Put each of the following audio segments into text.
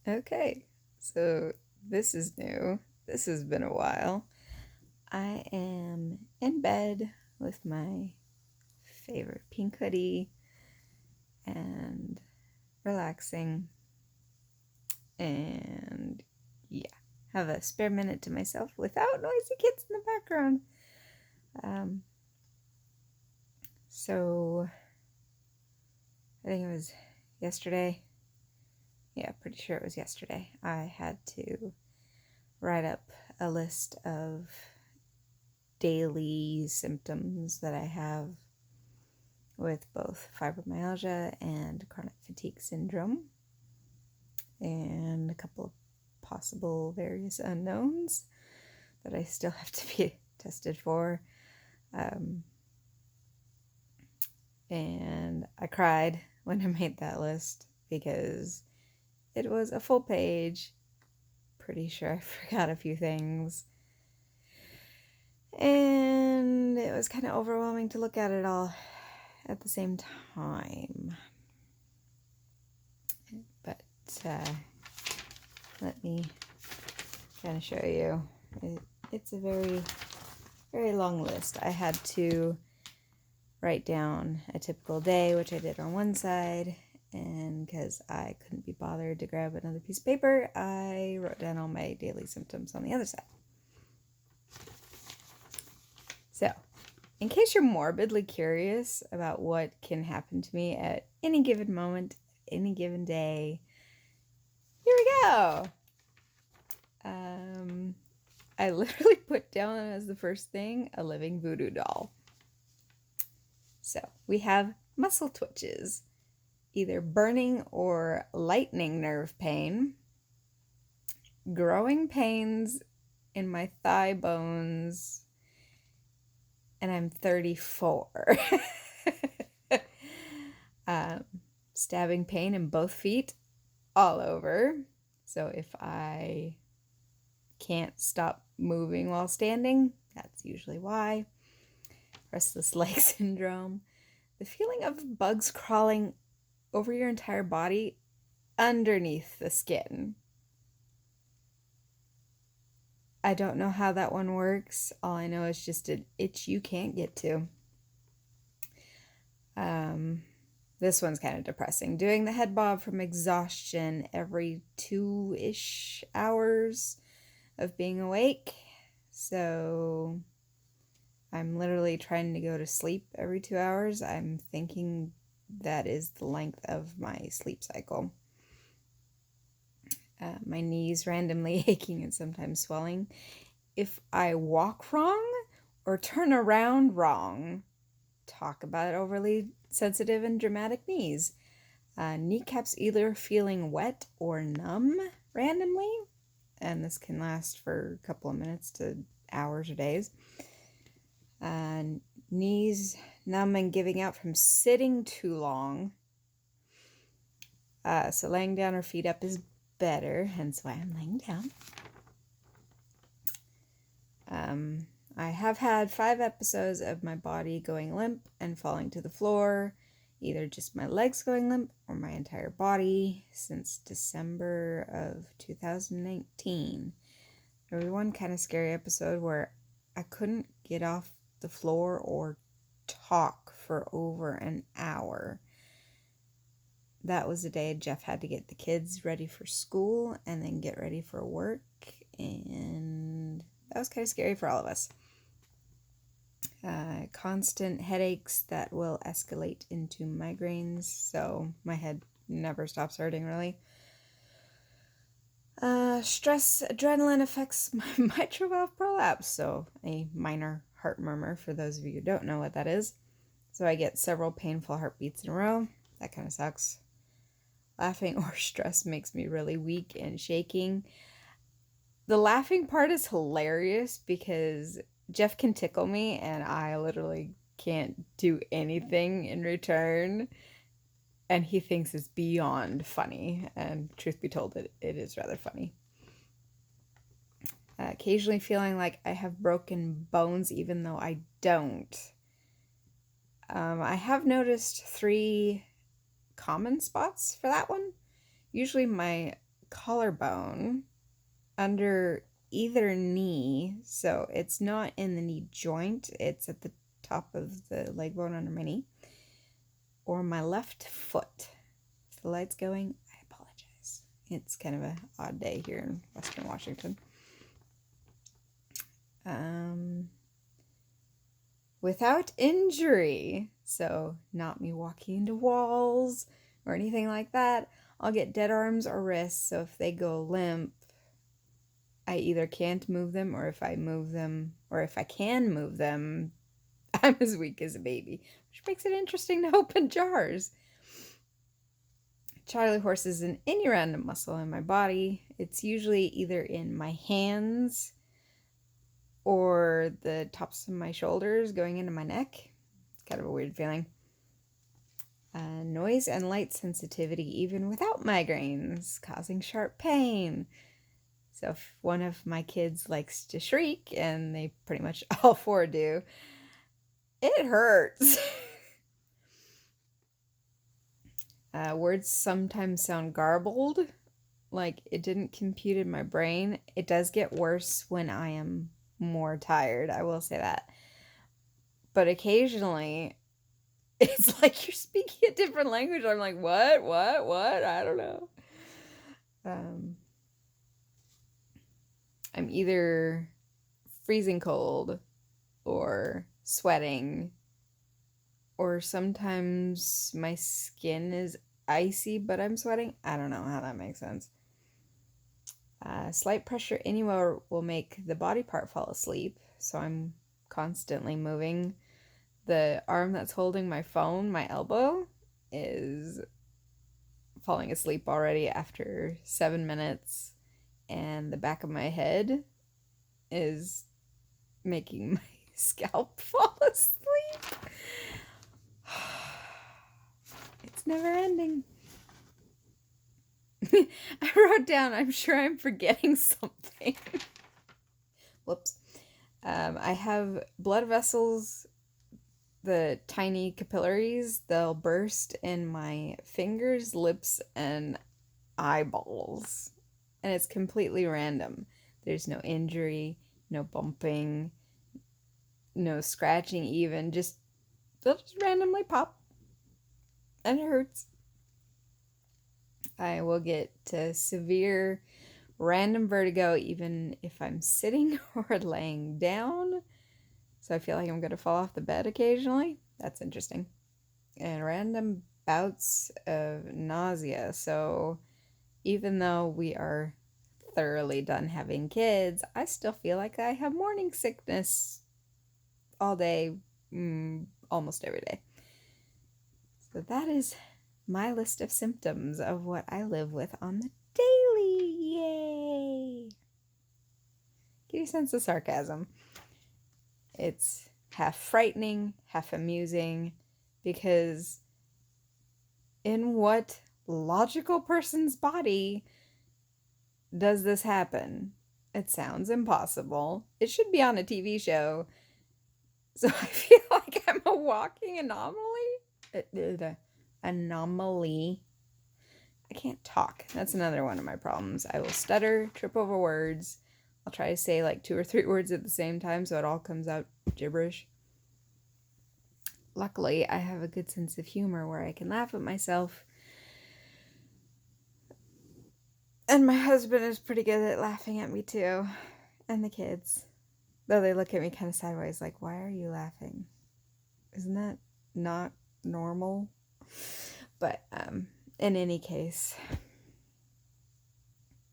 Okay, so this is new. This has been a while. I am in bed with my favorite pink hoodie and relaxing, and yeah, have a spare minute to myself without noisy kids in the background. Um, so I think it was yesterday. Yeah, pretty sure it was yesterday. I had to write up a list of daily symptoms that I have with both fibromyalgia and chronic fatigue syndrome, and a couple of possible various unknowns that I still have to be tested for. And I cried when I made that list because it was a full page. Pretty sure I forgot a few things. And it was kind of overwhelming to look at it all at the same time. But let me kind of show you. It's a very, very long list. I had to write down a typical day, which I did on one side, and because I couldn't be bothered to grab another piece of paper, I wrote down all my daily symptoms on the other side. So, in case you're morbidly curious about what can happen to me at any given moment, any given day, here we go. I literally put down as the first thing a living voodoo doll. So we have muscle twitches, either burning or lightning nerve pain, growing pains in my thigh bones, and I'm 34. Stabbing pain in both feet, all over. So if I can't stop moving while standing, that's usually why. Restless leg syndrome. The feeling of bugs crawling over your entire body underneath the skin. I don't know how that one works. All I know is just an itch you can't get to. This one's kind of depressing. Doing the head bob from exhaustion every 2-ish hours of being awake. So I'm literally trying to go to sleep every 2 hours. I'm thinking that is the length of my sleep cycle. My knees randomly aching and sometimes swelling. If I walk wrong or turn around wrong, talk about overly sensitive and dramatic knees. Kneecaps either feeling wet or numb randomly, and this can last for a couple of minutes to hours or days. Knees numb and giving out from sitting too long. So laying down or feet up is better, hence why I'm laying down. I have had 5 episodes of my body going limp and falling to the floor, either just my legs going limp or my entire body since December of 2019. There was one kind of scary episode where I couldn't get off the floor or talk for over an hour. That was the day Jeff had to get the kids ready for school and then get ready for work, and that was kind of scary for all of us. Constant headaches that will escalate into migraines, so my head never stops hurting, really. Stress adrenaline affects my mitral valve prolapse, so a minor heart murmur for those of you who don't know what that is. So I get several painful heartbeats in a row. That kind of sucks. Laughing or stress makes me really weak and shaking. The laughing part is hilarious because Jeff can tickle me and I literally can't do anything in return. And he thinks it's beyond funny. And truth be told, it is rather funny. Occasionally feeling like I have broken bones even though I don't. I have noticed 3 common spots for that one. Usually my collarbone under either knee. So it's not in the knee joint, it's at the top of the leg bone under my knee, or my left foot. If the light's going, I apologize. It's kind of an odd day here in Western Washington. Without injury, so not me walking into walls or anything like that. I'll get dead arms or wrists, so if they go limp, I either can't move them, or if I move them, or if I can move them, I'm as weak as a baby, which makes it interesting to open jars. Charlie horse is an any random muscle in my body. It's usually either in my hands or the tops of my shoulders going into my neck. It's kind of a weird feeling. Noise and light sensitivity, even without migraines, causing sharp pain. So if one of my kids likes to shriek, and they pretty much all four do, it hurts. Words sometimes sound garbled, like it didn't compute in my brain. It does get worse when I am more tired, I will say that. But occasionally, it's like you're speaking a different language. I'm like, what? I don't know. I'm either freezing cold or sweating, or sometimes my skin is icy, but I'm sweating. I don't know how that makes sense. Slight pressure anywhere will make the body part fall asleep, so I'm constantly moving. The arm that's holding my phone, my elbow, is falling asleep already after 7 minutes, and the back of my head is making my scalp fall asleep. It's never ending. I wrote down, I'm sure I'm forgetting something. Whoops. I have blood vessels, the tiny capillaries, they'll burst in my fingers, lips, and eyeballs. And it's completely random. There's no injury, no bumping, no scratching even. They'll just randomly pop. And it hurts. I will get severe random vertigo even if I'm sitting or laying down. So I feel like I'm going to fall off the bed occasionally. That's interesting. And random bouts of nausea. So even though we are thoroughly done having kids, I still feel like I have morning sickness all day, almost every day. So that is my list of symptoms of what I live with on the daily. Yay! Give you a sense of sarcasm. It's half frightening, half amusing, because in what logical person's body does this happen? It sounds impossible. It should be on a TV show. So I feel like I'm a walking anomaly. Anomaly. I can't talk. That's another one of my problems. I will stutter, trip over words. I'll try to say like 2 or 3 words at the same time so it all comes out gibberish. Luckily, I have a good sense of humor where I can laugh at myself. And my husband is pretty good at laughing at me too. And the kids. Though they look at me kind of sideways like, why are you laughing? Isn't that not normal? But in any case,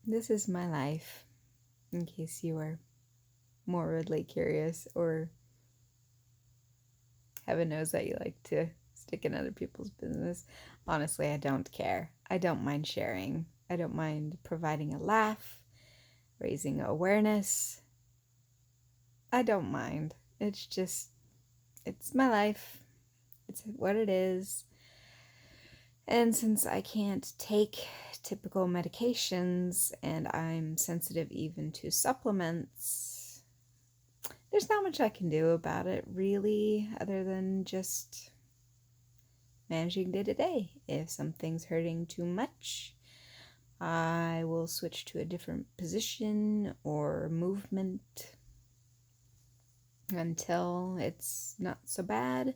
this is my life, in case you are morbidly curious, or heaven knows that you like to stick in other people's business. Honestly, I don't care. I don't mind sharing. I don't mind providing a laugh, raising awareness. I don't mind. It's my life. It's what it is. And since I can't take typical medications and I'm sensitive even to supplements, there's not much I can do about it, really, other than just managing day to day. If something's hurting too much, I will switch to a different position or movement until it's not so bad,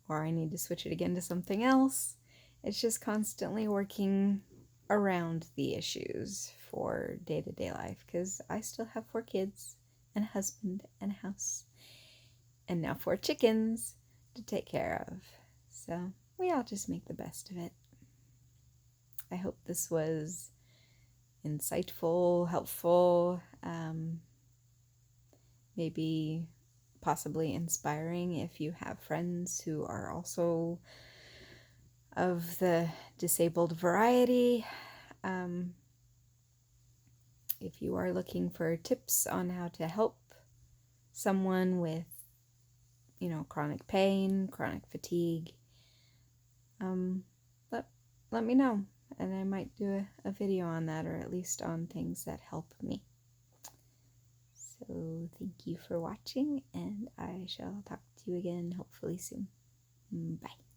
or I need to switch it again to something else. It's just constantly working around the issues for day-to-day life, because I still have 4 kids and a husband and a house and now 4 chickens to take care of. So we all just make the best of it. I hope this was insightful, helpful, maybe possibly inspiring if you have friends who are also of the disabled variety. If you are looking for tips on how to help someone with, chronic pain, chronic fatigue, let me know, and I might do a video on that, or at least on things that help me. So thank you for watching, and I shall talk to you again hopefully soon. Bye.